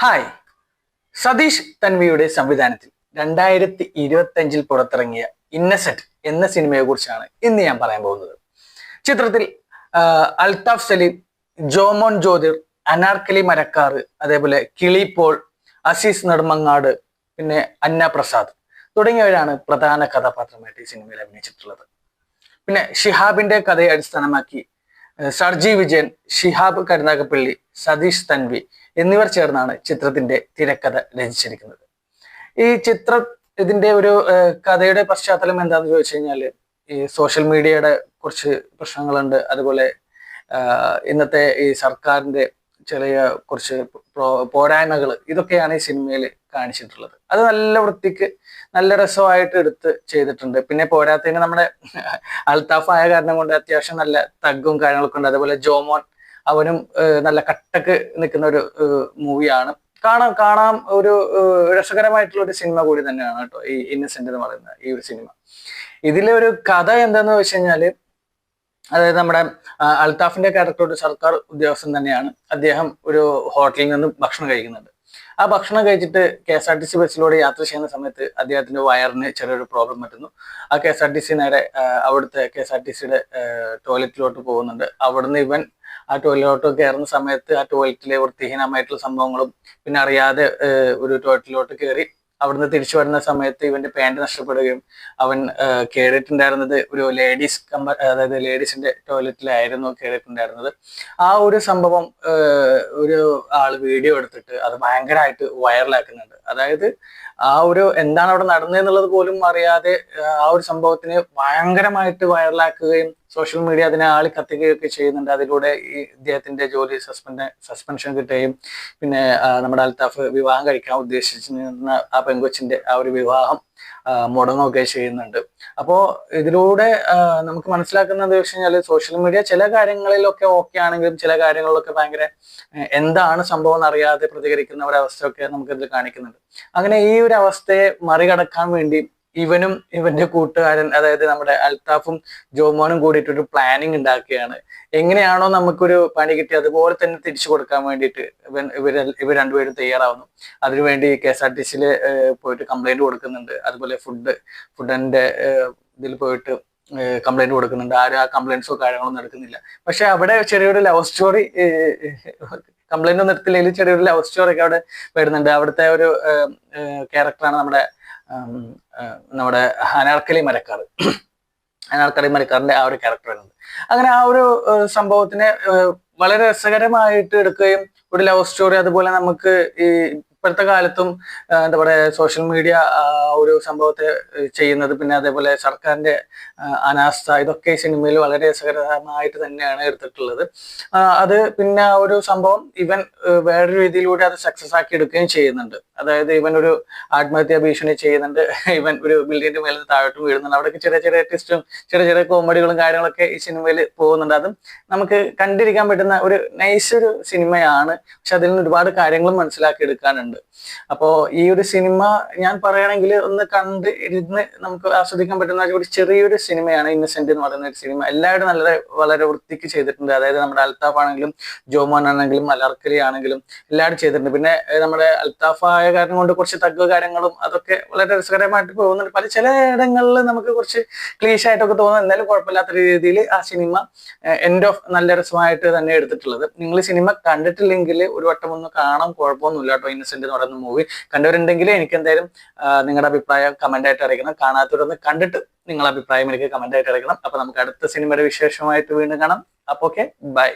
Hi. Satheesh തൻവിയുടെ സംവിധാനത്തിൽ 2025 പുറത്തിറങ്ങിയ ഇന്നസെന്റ് എന്ന സിനിമയെ കുറിച്ചാണ് ഇന്ന് ഞാൻ പറയാൻ പോകുന്നത്. ചിത്രത്തിൽ അൽതാഫ് സലീം, ജോമോൻ ജ്യോതിർ, അനാർക്കലി മരക്കാറ്, അതേപോലെ കിളി പോൾ, അസീസ് നെടുമങ്ങാട്, പിന്നെ അന്ന പ്രസാദ് തുടങ്ങിയവരാണ് പ്രധാന കഥാപാത്രമായിട്ട് ഈ സിനിമയിൽ അഭിനയിച്ചിട്ടുള്ളത്. പിന്നെ ഷിഹാബിന്റെ കഥയെ അടിസ്ഥാനമാക്കി സർജി വിജയൻ, ഷിഹാബ് കരുനാഗപ്പള്ളി, സതീഷ് തൻവി എന്നിവർ ചേർന്നാണ് ചിത്രത്തിന്റെ തിരക്കഥ രചിച്ചിരിക്കുന്നത്. ഈ ഇതിന്റെ ഒരു കഥയുടെ പശ്ചാത്തലം എന്താണെന്ന് ചോദിച്ചു കഴിഞ്ഞാൽ, ഈ സോഷ്യൽ മീഡിയയുടെ കുറച്ച് പ്രശ്നങ്ങളുണ്ട്. അതുപോലെ ഇന്നത്തെ ഈ സർക്കാരിന്റെ ചെറിയ കുറച്ച് പോരായ്മകൾ, ഇതൊക്കെയാണ് ഈ സിനിമയിൽ കാണിച്ചിട്ടുള്ളത്. അത് നല്ല വൃത്തിക്ക് നല്ല രസമായിട്ട് എടുത്ത് ചെയ്തിട്ടുണ്ട്. പിന്നെ പോരാത്തതിന് നമ്മുടെ അൽത്താഫ് ആയ കാരണം കൊണ്ട് അത്യാവശ്യം നല്ല തഗ്ഗും കാര്യങ്ങളൊക്കെ ഉണ്ട്. അതേപോലെ ജോമോൻ, അവനും നല്ല കട്ടക്ക് നിൽക്കുന്ന ഒരു മൂവിയാണ്. കാണാം ഒരു രസകരമായിട്ടുള്ള ഒരു സിനിമ കൂടി തന്നെയാണ് കേട്ടോ ഈ ഇന്നസെന്റ് എന്ന് പറയുന്ന ഈ ഒരു സിനിമ. ഇതിലെ ഒരു കഥ എന്താന്ന് വെച്ച് കഴിഞ്ഞാല്, അതായത് നമ്മുടെ അൽത്താഫിന്റെ ക്യാരക്ടർ ഒരു സർക്കാർ ഉദ്യോഗസ്ഥൻ തന്നെയാണ്. അദ്ദേഹം ഒരു ഹോട്ടലിൽ നിന്ന് ഭക്ഷണം കഴിക്കുന്നുണ്ട്. ആ ഭക്ഷണം കഴിച്ചിട്ട് KSRTC ബസ്സിലൂടെ യാത്ര ചെയ്യുന്ന സമയത്ത് അദ്ദേഹത്തിന്റെ വയറിന് ചെറിയൊരു പ്രോബ്ലം പറ്റുന്നു. ആ KSRTC നേരെ അവിടുത്തെ KSRTCയുടെ ടോയ്ലറ്റിലോട്ട് പോകുന്നുണ്ട്. അവിടുന്ന് ഇവൻ ആ ടോയ്ലറ്റിലോട്ട് കയറുന്ന സമയത്ത് ആ ടോയ്ലറ്റിലെ വൃത്തിഹീനമായിട്ടുള്ള സംഭവങ്ങളും പിന്നെ അറിയാതെ ഒരു ടോയ്ലറ്റിലോട്ട് കയറി അവിടുന്ന് തിരിച്ചു വരുന്ന സമയത്ത് ഇവന്റെ പാന്റ് നഷ്ടപ്പെടുകയും അവൻ കേറിയിട്ടുണ്ടായിരുന്നത് ഒരു അതായത് ലേഡീസിന്റെ ടോയ്ലറ്റിലായിരുന്നു കേറിയിട്ടുണ്ടായിരുന്നത്. ആ ഒരു സംഭവം ഒരു ആള് വീഡിയോ എടുത്തിട്ട് അത് ഭയങ്കരമായിട്ട് വൈറലാക്കുന്നുണ്ട്. അതായത് ആ ഒരു എന്താണ് അവിടെ നടന്നതെന്നുള്ളത് പോലും അറിയാതെ ആ ഒരു സംഭവത്തിന് ഭയങ്കരമായിട്ട് വൈറലാക്കുകയും സോഷ്യൽ മീഡിയ അതിനെ ആളി കത്തിക്കുകയൊക്കെ ചെയ്യുന്നുണ്ട്. അതിലൂടെ ഈ ഇദ്ദേഹത്തിന്റെ ജോലി സസ്പെൻഷൻ കിട്ടുകയും പിന്നെ നമ്മുടെ അൽത്താഫ് വിവാഹം കഴിക്കാൻ ഉദ്ദേശിച്ചിരുന്ന ആ പെങ്കൊച്ചിന്റെ ആ ഒരു വിവാഹം മുടങ്ങുകയൊക്കെ ചെയ്യുന്നുണ്ട്. അപ്പോ ഇതിലൂടെ നമുക്ക് മനസ്സിലാക്കുന്നത് വെച്ച് കഴിഞ്ഞാൽ, സോഷ്യൽ മീഡിയ ചില കാര്യങ്ങളിലൊക്കെ ഓക്കെ ആണെങ്കിലും ചില കാര്യങ്ങളിലൊക്കെ ഭയങ്കര എന്താണ് സംഭവം എന്നറിയാതെ പ്രതികരിക്കുന്ന ഒരവസ്ഥയൊക്കെ നമുക്കിതിൽ കാണിക്കുന്നുണ്ട്. അങ്ങനെ ഈ ഒരു അവസ്ഥയെ മറികടക്കാൻ വേണ്ടി ഇവനും ഇവന്റെ കൂട്ടുകാരൻ, അതായത് നമ്മുടെ അൽത്താഫും ജോമോനും കൂടിയിട്ടൊരു പ്ലാനിങ് ഉണ്ടാക്കുകയാണ്. എങ്ങനെയാണോ നമുക്കൊരു പണി കിട്ടി അതുപോലെ തന്നെ തിരിച്ചു കൊടുക്കാൻ വേണ്ടിയിട്ട് ഇവർ രണ്ടുപേരും തയ്യാറാവുന്നു. അതിനുവേണ്ടി KSRTCയിൽ പോയിട്ട് കംപ്ലൈന്റ് കൊടുക്കുന്നുണ്ട്. അതുപോലെ ഫുഡിന്റെ ഇതിൽ പോയിട്ട് കംപ്ലൈന്റ് കൊടുക്കുന്നുണ്ട്. ആരും ആ കംപ്ലൈന്റ്സോ കാര്യങ്ങളൊന്നും എടുക്കുന്നില്ല. പക്ഷെ അവിടെ ചെറിയൊരു ലവ് സ്റ്റോറി, കംപ്ലൈന്റ് ഒന്നും എടുത്തില്ലെങ്കിൽ ചെറിയൊരു ലവ് സ്റ്റോറി ഒക്കെ അവിടെ വരുന്നുണ്ട്. അവിടുത്തെ ഒരു ക്യാരക്ടറാണ് നമ്മുടെ അനാർക്കലി മരക്കാറിന്റെ ആ ഒരു ക്യാരക്ടർ വരുന്നത്. അങ്ങനെ ആ ഒരു സംഭവത്തിനെ വളരെ രസകരമായിട്ട് എടുക്കുകയും ഒരു ലവ് സ്റ്റോറി, അതുപോലെ നമുക്ക് ഈ ഇപ്പോഴത്തെ കാലത്തും എന്താ പറയുക, സോഷ്യൽ മീഡിയ ഒരു സംഭവത്തെ ചെയ്യുന്നത്, പിന്നെ അതേപോലെ സർക്കാരിന്റെ അനാസ്ഥ, ഇതൊക്കെ സിനിമയിൽ വളരെ രസകരമായിട്ട് തന്നെയാണ് എടുത്തിട്ടുള്ളത്. അത് പിന്നെ ആ ഒരു സംഭവം ഇവൻ വേറൊരു രീതിയിലൂടെ അത് സക്സസ് ആക്കി എടുക്കുകയും ചെയ്യുന്നുണ്ട്. അതായത് ഇവൻ ഒരു ആത്മഹത്യാ ഭീഷണി ചെയ്യുന്നുണ്ട്. ഇവൻ ഒരു ബിൽഡിങ്ങിന്റെ മേലെ താഴോട്ടും വീഴുന്നുണ്ട്. അവിടേക്ക് ചെറിയ ചെറിയ ട്വിസ്റ്റും ചെറിയ കോമഡികളും കാര്യങ്ങളൊക്കെ ഈ സിനിമയിൽ പോകുന്നുണ്ട്. അതും നമുക്ക് കണ്ടിരിക്കാൻ പറ്റുന്ന ഒരു നൈസ് ഒരു സിനിമയാണ്. പക്ഷെ അതിൽ നിന്ന് ഒരുപാട് കാര്യങ്ങളും മനസ്സിലാക്കി എടുക്കാനുണ്ട്. അപ്പോ ഈ ഒരു സിനിമ ഞാൻ പറയുകയാണെങ്കിൽ ഒന്ന് കണ്ട് ഇരുന്ന് നമുക്ക് ആസ്വദിക്കാൻ പറ്റുന്ന ഒരു ചെറിയൊരു സിനിമയാണ് ഇന്നസെന്റ് എന്ന് പറയുന്ന ഒരു സിനിമ. എല്ലാവരും വളരെ വൃത്തിക്ക് ചെയ്തിട്ടുണ്ട്. അതായത് നമ്മുടെ അൽത്താഫ് ആണെങ്കിലും ജോമോൻ ആണെങ്കിലും അലാർക്കലി ആണെങ്കിലും എല്ലാവരും ചെയ്തിട്ടുണ്ട്. പിന്നെ നമ്മുടെ അൽത്താഫ് ആയ കാരണം കൊണ്ട് കുറച്ച് തഗ്ഗ് കാര്യങ്ങളും അതൊക്കെ വളരെ രസകരമായിട്ട് പോകുന്നുണ്ട്. ചില ഇടങ്ങളിൽ നമുക്ക് കുറച്ച് ക്ലീഷ് ആയിട്ടൊക്കെ തോന്നുന്നു. എന്നാലും കുഴപ്പമില്ലാത്ത രീതിയിൽ ആ സിനിമ എൻഡ് ഓഫ് നല്ല രസമായിട്ട് തന്നെ എടുത്തിട്ടുള്ളത്. നിങ്ങൾ സിനിമ കണ്ടിട്ടില്ലെങ്കിൽ ഒരു വട്ടം ഒന്ന് കാണാൻ കുഴപ്പമൊന്നുമില്ല കേട്ടോ. ഇന്നസെന്റ് എന്ന് പറയുന്ന മൂവി കണ്ടവരുണ്ടെങ്കിൽ എനിക്ക് എന്തായാലും നിങ്ങളുടെ അഭിപ്രായം കമന്റ് ആയിട്ട് അറിയിക്കണം. കാണാത്തവരൊന്ന് കണ്ടിട്ട് നിങ്ങളുടെ അഭിപ്രായം എനിക്ക് കമന്റ് ആയിട്ട് അറിയിക്കണം. അപ്പൊ നമുക്ക് അടുത്ത സിനിമയുടെ വിശേഷമായിട്ട് വീണ്ടും കാണാം. അപ്പൊ ഓക്കെ, ബൈ.